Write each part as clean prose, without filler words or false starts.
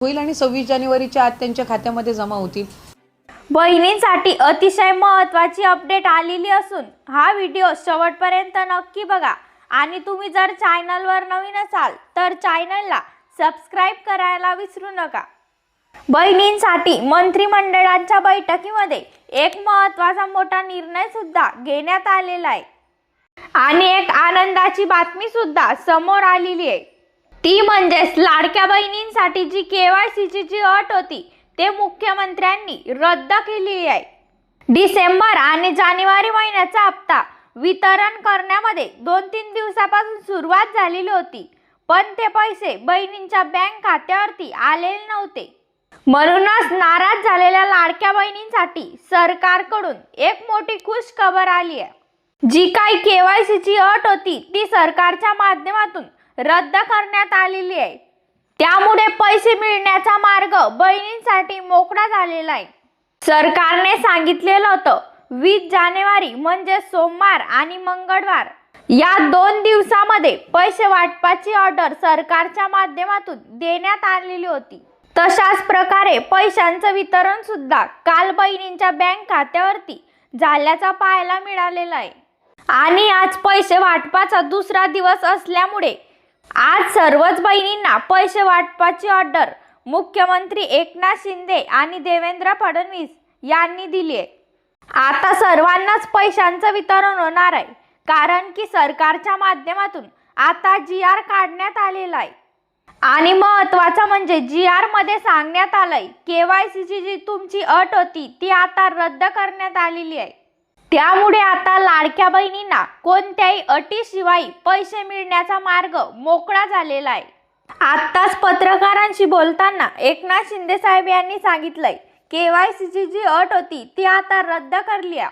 होईल आणि 26 जानेवारीच्या आत त्यांच्या खात्यामध्ये जमा होतील। बहिणींसाठी अतिशय महत्त्वाची अपडेट आलेली असून हा व्हिडिओ शेवटपर्यंत नक्की बघा आणि तुम्ही जर चॅनलवर नवीन असाल तर चॅनलला सबस्क्राइब करायला विसरू नका। बहिणींसाठी मंत्रिमंडळाच्या बैठकीमध्ये एक महत्त्वाचा मोठा निर्णय सुद्धा घेण्यात आलेला आहे आणि एक आनंदाची बातमी सुद्धा समोर आलेली आहे। ती म्हणजेच लाडक्या बहिणींसाठी जी KYC ची अट होती ते मुख्यमंत्र्यांनी रद्द केली आहे। डिसेंबर आणि जानेवारी महिन्याचा हप्ता वितरण करण्यामध्ये 2-3 दिवसापासून सुरुवात झालेली होती, पण ते पैसे बहिणींच्या बँक खात्यावरती आलेले नव्हते। म्हणूनच नाराज झालेल्या लाडक्या बहिणींसाठी सरकारकडून एक मोठी खुश खबर आली आहे। जी काही KYC ची अट होती ती सरकारच्या माध्यमातून रद्द करण्यात आलेली आहे। त्यामुळे पैसे मिळण्याचा मार्ग बहिणींसाठी मोकळा झालेला आहे। सरकारने सांगितलेलं होतं 20 जानेवारी म्हणजे सोमवार आणि मंगळवार या 2 दिवसामध्ये पैसे वाटपाची ऑर्डर सरकारच्या माध्यमातून देण्यात आलेली होती। तशाच प्रकारे पैशांचं वितरण सुद्धा काल बहिणींच्या बँक खात्यावरती झाल्याचं पाहायला मिळालेलं आहे आणि आज पैसे वाटपाचा दुसरा दिवस असल्यामुळे आज सर्वच बहिणींना पैसे वाटपाची ऑर्डर मुख्यमंत्री एकनाथ शिंदे आणि देवेंद्र फडणवीस यांनी दिली आहे। आता सर्वांनाच पैशांचं वितरण होणार आहे, कारण की सरकारच्या माध्यमातून आता GR काढण्यात आलेला आहे आणि महत्त्वाचं म्हणजे GR मध्ये सांगण्यात आलंय KYC ची जी तुमची अट होती ती आता रद्द करण्यात आलेली आहे। त्यामुळे आता लाडक्या बहिणींना कोणत्याही अटीशिवाय पैसे मिळण्याचा मार्ग मोकळा झालेला आहे। आत्ताच पत्रकारांशी बोलताना एकनाथ शिंदे साहेब यांनी सांगितलंय KYC ची जी अट होती ती आता रद्द करली आहे।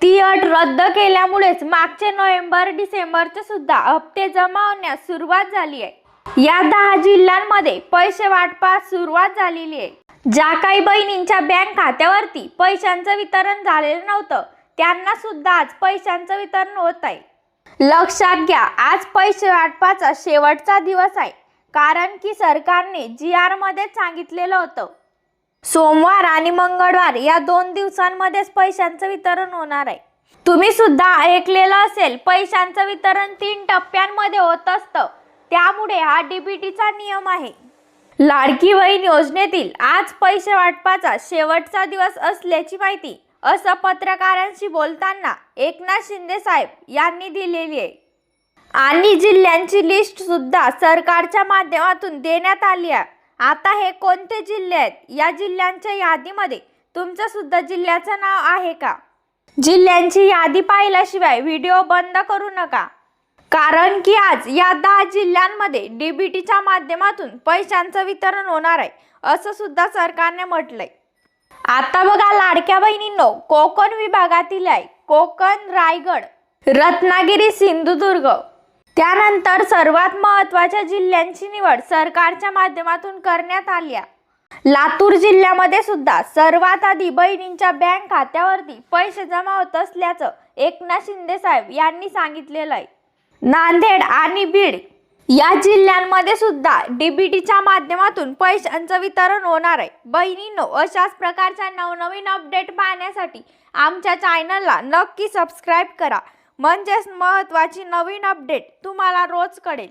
ती अट रद्द केल्यामुळेच मागचे नोव्हेंबर डिसेंबरचे सुद्धा हप्ते जमा होण्यास सुरुवात झाली आहे। या 10 जिल्ह्यांमध्ये पैसे वाटपास सुरुवात झालेली आहे। ज्या काही बहिणींच्या बँक खात्यावरती पैशांचं वितरण झालेलं नव्हतं त्यांना सुद्धा आज पैशांचं वितरण होत आहे। लक्षात घ्या, आज पैसे वाटपाचा शेवटचा दिवस आहे, कारण की सरकारने GR मध्ये सांगितलेलं होतं सोमवार आणि मंगळवार या 2 दिवसांमध्येच पैशांचं वितरण होणार आहे। तुम्ही सुद्धा ऐकलेलं असेल पैशांचं वितरण 3 टप्प्यांमध्ये होत असतं, त्यामुळे हा DBTचा नियम आहे। लाडकी बहीण योजनेतील आज पैसे वाटपाचा शेवटचा दिवस असल्याची माहिती असं पत्रकारांशी बोलताना एकनाथ शिंदे साहेब यांनी दिलेली आहे आणि जिल्ह्यांची लिस्ट सुद्धा सरकारच्या माध्यमातून देण्यात आली आहे। आता हे कोणते जिल्हे आहेत या जिल्ह्यांच्या यादीमध्ये तुमचं सुद्धा जिल्ह्याचं नाव आहे का? जिल्ह्यांची यादी पाहिल्याशिवाय व्हिडिओ बंद करू नका, कारण की आज या 10 जिल्ह्यांमध्ये DBTच्या माध्यमातून पैशांचं वितरण होणार आहे असं सुद्धा सरकारने म्हटलंय। आता बघा लाडक्या बहिणींनो, कोकण विभागातील आहे कोकण, रायगड, रत्नागिरी, सिंधुदुर्ग, त्यानंतर सर्वात महत्त्वाच्या जिल्ह्यांची निवड सरकारच्या माध्यमातून करण्यात आली आहे। लातूर जिल्ह्यामध्ये सुद्धा सर्वात आधी बहिणींच्या बँक खात्यावरती पैसे जमा होत असल्याचं एकनाथ शिंदे साहेब यांनी सांगितलेलं आहे। नांदेड आणि बीड या जिल्ह्यांमध्ये सुद्धा DBTच्या माध्यमातून पैशांचं वितरण होणार आहे। बहिणींनो, अशाच प्रकारच्या नवनवीन अपडेट पाहण्यासाठी आमच्या चॅनलला नक्की सबस्क्राइब करा, म्हणजेच महत्त्वाची नवीन अपडेट तुम्हाला रोज कळेल।